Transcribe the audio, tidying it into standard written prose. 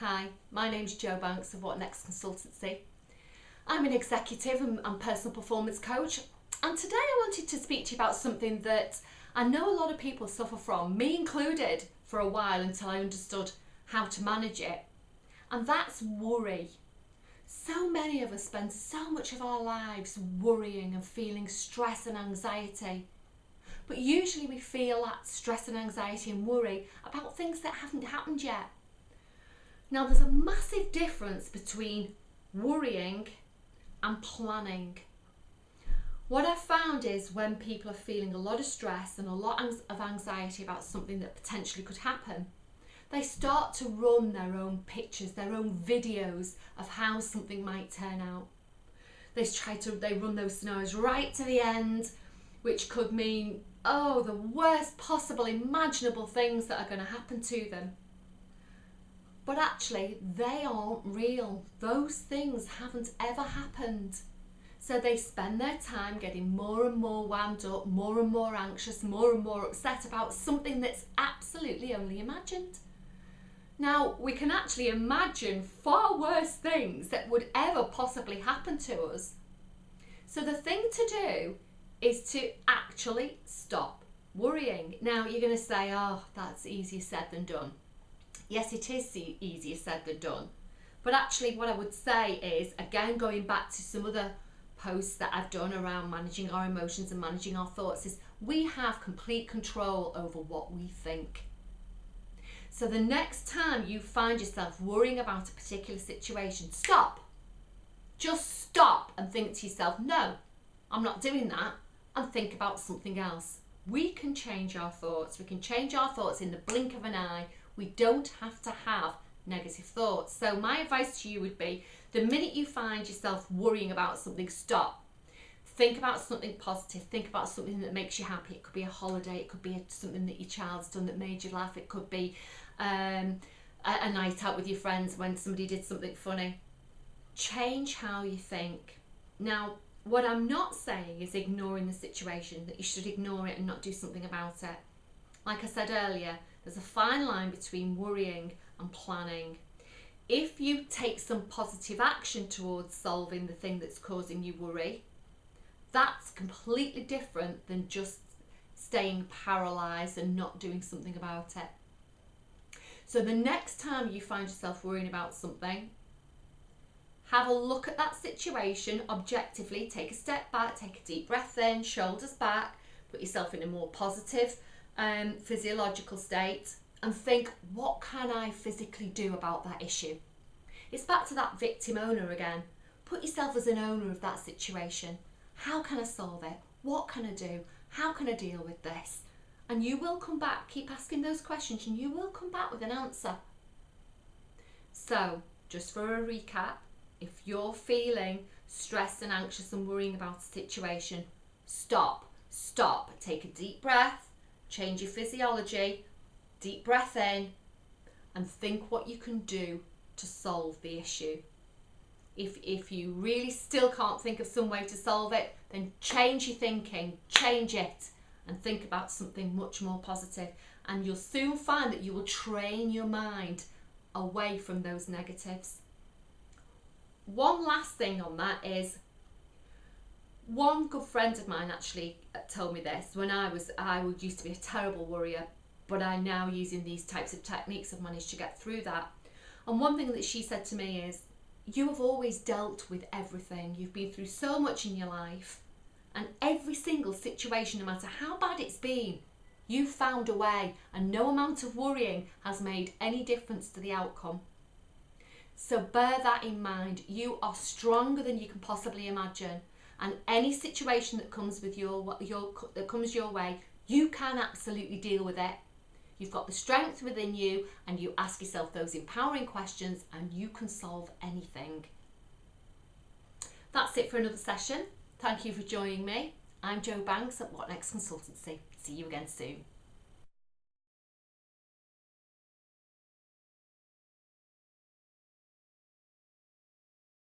Hi, my name's Jo Banks of What Next Consultancy. I'm an executive and personal performance coach, and today I wanted to speak to you about something that I know a lot of people suffer from, me included, for a while until I understood how to manage it, and that's worry. So many of us spend so much of our lives worrying and feeling stress and anxiety. But usually we feel that stress and anxiety and worry about things that haven't happened yet. Now there's a massive difference between worrying and planning. What I've found is when people are feeling a lot of stress and a lot of anxiety about something that potentially could happen, they start to run their own pictures, their own videos of how something might turn out. They run those scenarios right to the end, which could mean, the worst possible imaginable things that are going to happen to them. But actually, they aren't real. Those things haven't ever happened. So they spend their time getting more and more wound up, more and more anxious, more and more upset about something that's absolutely only imagined. Now, we can actually imagine far worse things that would ever possibly happen to us. So the thing to do is to actually stop worrying. Now, you're going to say, that's easier said than done. Yes, it is easier said than done. But actually what I would say is, again, going back to some other posts that I've done around managing our emotions and managing our thoughts, is we have complete control over what we think. So the next time you find yourself worrying about a particular situation, stop. Just stop and think to yourself, no, I'm not doing that, and think about something else. We can change our thoughts. We can change our thoughts in the blink of an eye. We don't have to have negative thoughts. So my advice to you would be, the minute you find yourself worrying about something, stop. Think about something positive. Think about something that makes you happy. It could be a holiday. It could be something that your child's done that made you laugh. It could be a night out with your friends when somebody did something funny. Change how you think. Now, what I'm not saying is ignoring the situation, that you should ignore it and not do something about it. Like I said earlier, there's a fine line between worrying and planning. If you take some positive action towards solving the thing that's causing you worry, that's completely different than just staying paralysed and not doing something about it. So the next time you find yourself worrying about something, have a look at that situation objectively, take a step back, take a deep breath in, shoulders back, put yourself in a more positive physiological state, and think, what can I physically do about that issue? It's back to that victim owner again. Put yourself as an owner of that situation. How can I solve it? What can I do? How can I deal with this? And you will come back, keep asking those questions, and you will come back with an answer. So, just for a recap, if you're feeling stressed and anxious and worrying about a situation, stop, take a deep breath, change your physiology, deep breath in, and think what you can do to solve the issue. If you really still can't think of some way to solve it, then change your thinking, change it, and think about something much more positive. And you'll soon find that you will train your mind away from those negatives. One last thing on that is, one good friend of mine actually told me this. When I used to be a terrible worrier, but I now, using these types of techniques, have managed to get through that. And one thing that she said to me is, you have always dealt with everything. You've been through so much in your life, and every single situation, no matter how bad it's been, you've found a way, and no amount of worrying has made any difference to the outcome. So bear that in mind. You are stronger than you can possibly imagine, and any situation that comes with that comes your way, you can absolutely deal with it. You've got the strength within you, and you ask yourself those empowering questions, and you can solve anything. That's it for another session. Thank you for joining me. I'm Jo Banks at What Next Consultancy. See you again soon.